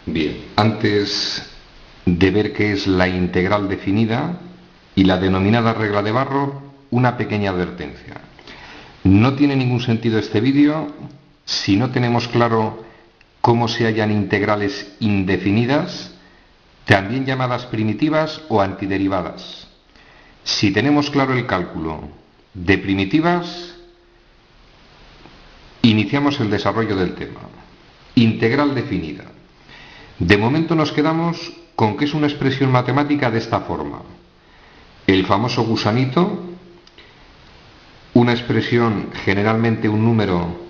Bien, antes de ver qué es la integral definida y la denominada regla de Barrow, una pequeña advertencia. No tiene ningún sentido este vídeo si no tenemos claro cómo se hallan integrales indefinidas, también llamadas primitivas o antiderivadas. Si tenemos claro el cálculo de primitivas, iniciamos el desarrollo del tema. Integral definida. De momento nos quedamos con que es una expresión matemática de esta forma. El famoso gusanito, una expresión, generalmente un número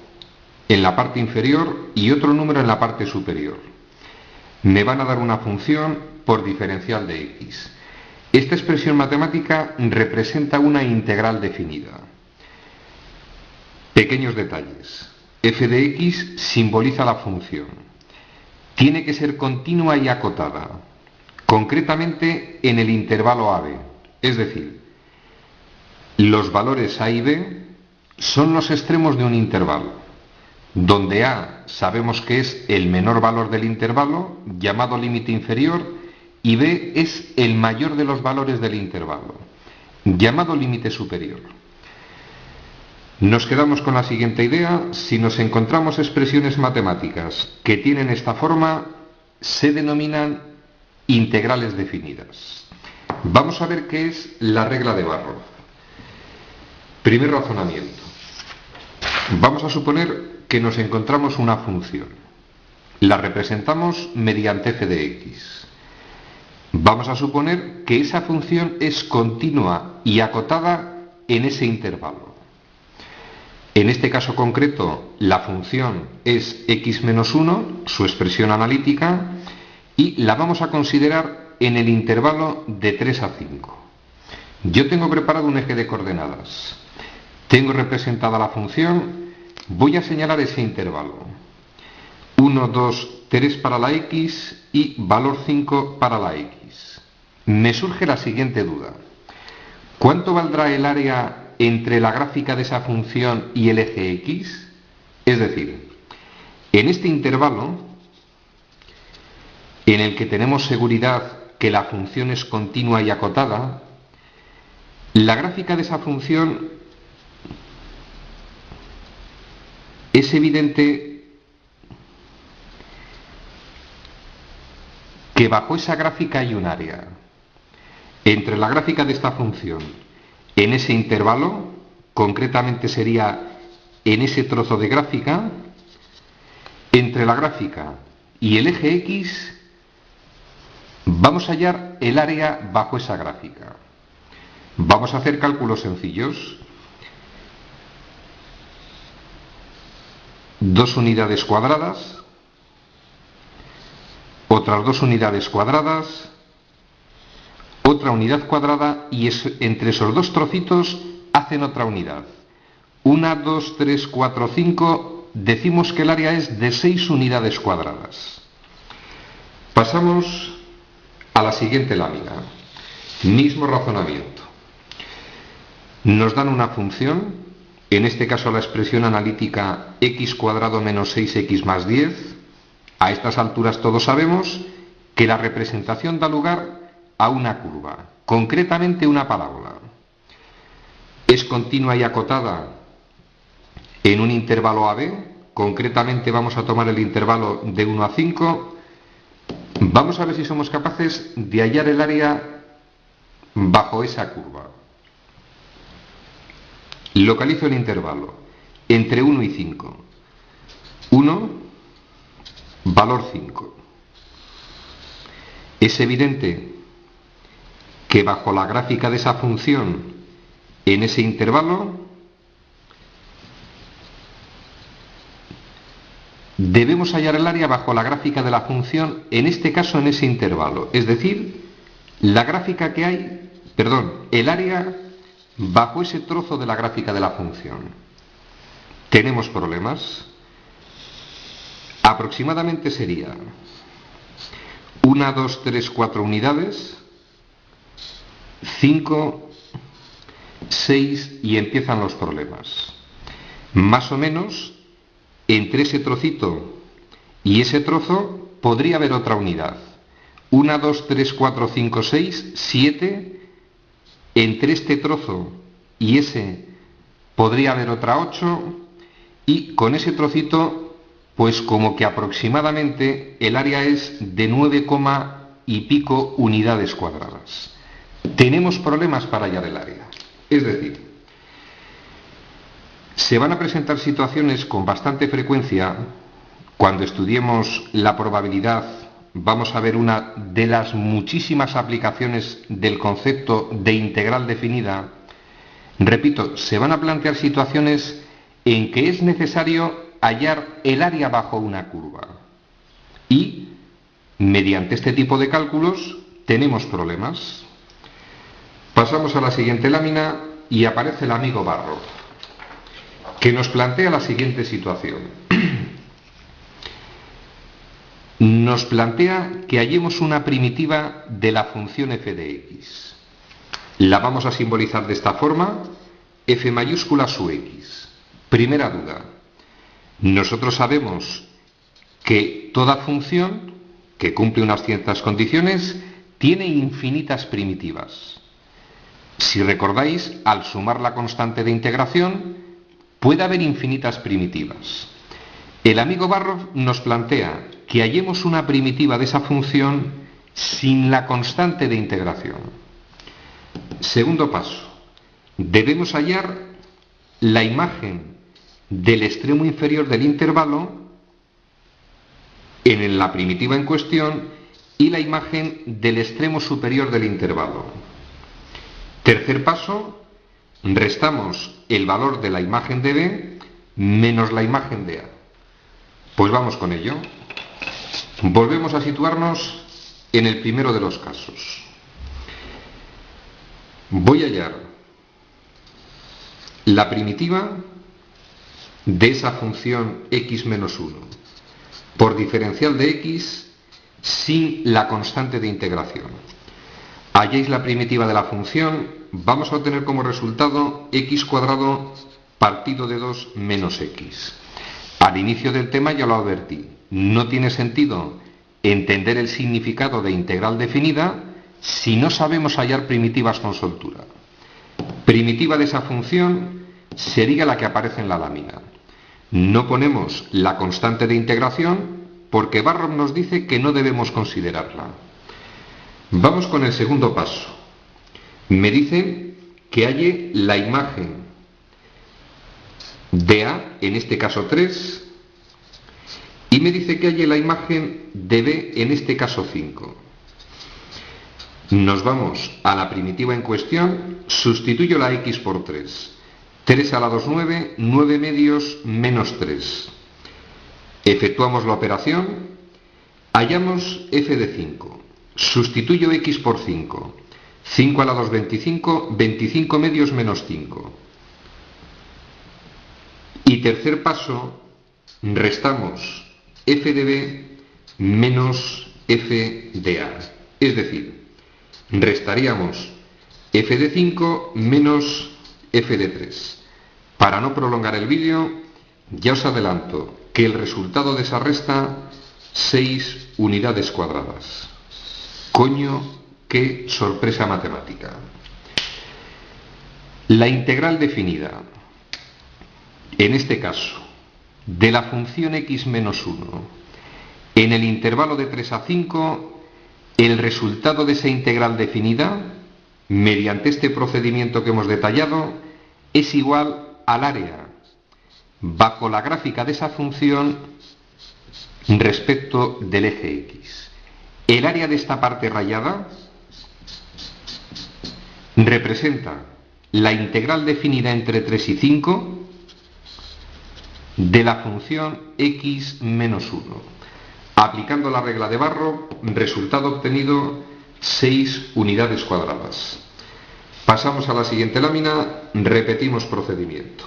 en la parte inferior y otro número en la parte superior. Me van a dar una función por diferencial de x. Esta expresión matemática representa una integral definida. Pequeños detalles. F de x simboliza la función. Tiene que ser continua y acotada, concretamente en el intervalo AB. Es decir, los valores A y B son los extremos de un intervalo, donde A sabemos que es el menor valor del intervalo, llamado límite inferior, y B es el mayor de los valores del intervalo, llamado límite superior. Nos quedamos con la siguiente idea: si nos encontramos expresiones matemáticas que tienen esta forma, se denominan integrales definidas. Vamos a ver qué es la regla de Barrow. Primer razonamiento. Vamos a suponer que nos encontramos una función. La representamos mediante f de x. Vamos a suponer que esa función es continua y acotada en ese intervalo. En este caso concreto, la función es x menos 1, su expresión analítica, y la vamos a considerar en el intervalo de 3 a 5. Yo tengo preparado un eje de coordenadas. Tengo representada la función, voy a señalar ese intervalo. 1, 2, 3 para la x y valor 5 para la x. Me surge la siguiente duda. ¿Cuánto valdrá el área entre la gráfica de esa función y el eje x? Es decir, en este intervalo, en el que tenemos seguridad que la función es continua y acotada, la gráfica de esa función es evidente que bajo esa gráfica hay un área. Entre la gráfica de esta función en ese intervalo, concretamente sería en ese trozo de gráfica, entre la gráfica y el eje x, vamos a hallar el área bajo esa gráfica. Vamos a hacer cálculos sencillos. 2 unidades cuadradas, otras 2 unidades cuadradas, otra unidad cuadrada, y entre esos dos trocitos hacen otra unidad. 1, 2, 3, 4, 5, decimos que el área es de 6 unidades cuadradas. Pasamos a la siguiente lámina. Mismo razonamiento. Nos dan una función, en este caso la expresión analítica x cuadrado menos 6x más 10. A estas alturas todos sabemos que la representación da lugar a una curva, concretamente una parábola. Es continua y acotada en un intervalo AB, concretamente vamos a tomar el intervalo de 1 a 5. Vamos a ver si somos capaces de hallar el área bajo esa curva. Localizo el intervalo entre 1 y 5. 1, valor 5. Es evidente que bajo la gráfica de esa función en ese intervalo debemos hallar el área bajo la gráfica de la función, en este caso en ese intervalo, es decir, la gráfica que hay, el área bajo ese trozo de la gráfica de la función. Tenemos problemas. Aproximadamente sería 1, 2, 3, 4 unidades, 5, 6 y empiezan los problemas. Más o menos, entre ese trocito y ese trozo podría haber otra unidad. 1, 2, 3, 4, 5, 6, 7. Entre este trozo y ese podría haber otra 8. Y con ese trocito, pues como que aproximadamente el área es de 9, y pico unidades cuadradas. Tenemos problemas para hallar el área. Es decir, se van a presentar situaciones con bastante frecuencia. Cuando estudiemos la probabilidad, vamos a ver una de las muchísimas aplicaciones del concepto de integral definida. Repito, se van a plantear situaciones en que es necesario hallar el área bajo una curva. Y, mediante este tipo de cálculos, tenemos problemas. Pasamos a la siguiente lámina y aparece el amigo Barro, que nos plantea la siguiente situación. Nos plantea que hallemos una primitiva de la función f de x. La vamos a simbolizar de esta forma, f mayúscula su x. Primera duda. Nosotros sabemos que toda función que cumple unas ciertas condiciones tiene infinitas primitivas. Si recordáis, al sumar la constante de integración, puede haber infinitas primitivas. El amigo Barro nos plantea que hallemos una primitiva de esa función sin la constante de integración. Segundo paso. Debemos hallar la imagen del extremo inferior del intervalo en la primitiva en cuestión y la imagen del extremo superior del intervalo. Tercer paso. Restamos el valor de la imagen de B menos la imagen de A. Pues vamos con ello. Volvemos a situarnos en el primero de los casos. Voy a hallar la primitiva de esa función x menos 1 por diferencial de x sin la constante de integración. Halláis la primitiva de la función, vamos a obtener como resultado x cuadrado partido de 2 menos x. Al inicio del tema ya lo advertí, no tiene sentido entender el significado de integral definida si no sabemos hallar primitivas con soltura. Primitiva de esa función sería la que aparece en la lámina. No ponemos la constante de integración porque Barro nos dice que no debemos considerarla. Vamos con el segundo paso. Me dice que halle la imagen de A, en este caso 3, y me dice que halle la imagen de B, en este caso 5. Nos vamos a la primitiva en cuestión, sustituyo la x por 3. 3 a la 2, 9, 9 medios menos 3. Efectuamos la operación, hallamos f de 5. Sustituyo x por 5. 5 a la 2, 25, 25 medios menos 5. Y tercer paso, restamos f de b menos f de a. Es decir, restaríamos f de 5 menos f de 3. Para no prolongar el vídeo, ya os adelanto que el resultado de esa resta, 6 unidades cuadradas. Coño, qué sorpresa matemática. La integral definida, en este caso, de la función x menos 1, en el intervalo de 3 a 5, el resultado de esa integral definida, mediante este procedimiento que hemos detallado, es igual al área bajo la gráfica de esa función respecto del eje x. El área de esta parte rayada representa la integral definida entre 3 y 5 de la función x menos 1. Aplicando la regla de Barro, resultado obtenido 6 unidades cuadradas. Pasamos a la siguiente lámina, repetimos procedimiento.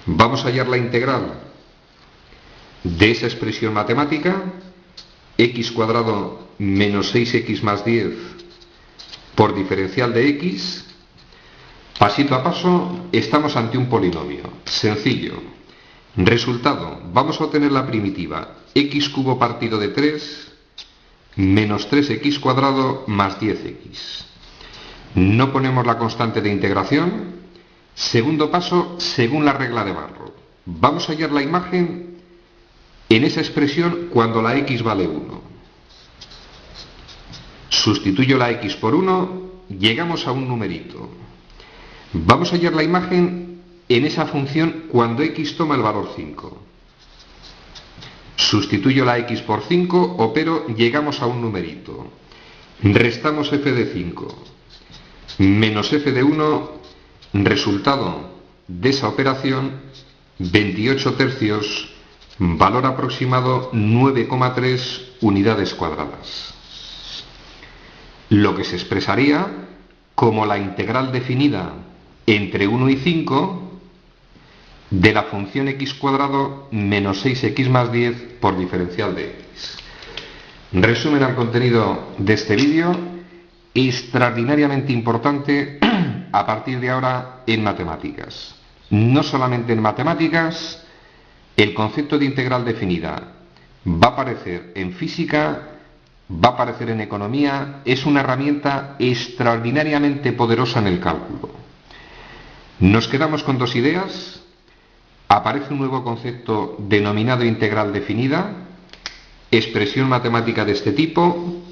Vamos a hallar la integral de esa expresión matemática, x cuadrado menos 6x más 10 por diferencial de x. Pasito a paso, estamos ante un polinomio sencillo. Resultado, vamos a obtener la primitiva x cubo partido de 3 menos 3x cuadrado más 10x. No ponemos la constante de integración. Segundo paso, según la regla de Barrow. Vamos a hallar la imagen en esa expresión cuando la x vale 1. Sustituyo la x por 1, llegamos a un numerito. Vamos a hallar la imagen en esa función cuando x toma el valor 5. Sustituyo la x por 5, opero, llegamos a un numerito. Restamos f de 5 menos f de 1, resultado de esa operación, 28 tercios, valor aproximado 9,3 unidades cuadradas. Lo que se expresaría como la integral definida entre 1 y 5 de la función x cuadrado menos 6x más 10 por diferencial de x. Resumen al contenido de este vídeo, extraordinariamente importante a partir de ahora en matemáticas. No solamente en matemáticas, el concepto de integral definida va a aparecer en física, va a aparecer en economía, es una herramienta extraordinariamente poderosa en el cálculo. Nos quedamos con dos ideas. Aparece un nuevo concepto denominado integral definida, expresión matemática de este tipo,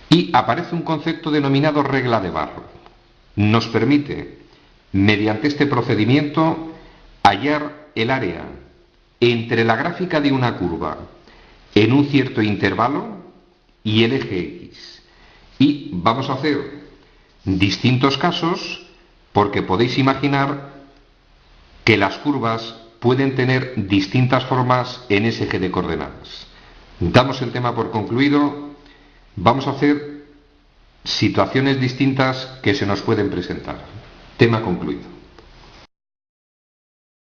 y aparece un concepto denominado regla de Barrow. Nos permite, mediante este procedimiento, hallar el área entre la gráfica de una curva en un cierto intervalo y el eje X. Y vamos a hacer distintos casos porque podéis imaginar que las curvas pueden tener distintas formas en ese eje de coordenadas. Damos el tema por concluido. Vamos a hacer situaciones distintas que se nos pueden presentar. Tema concluido.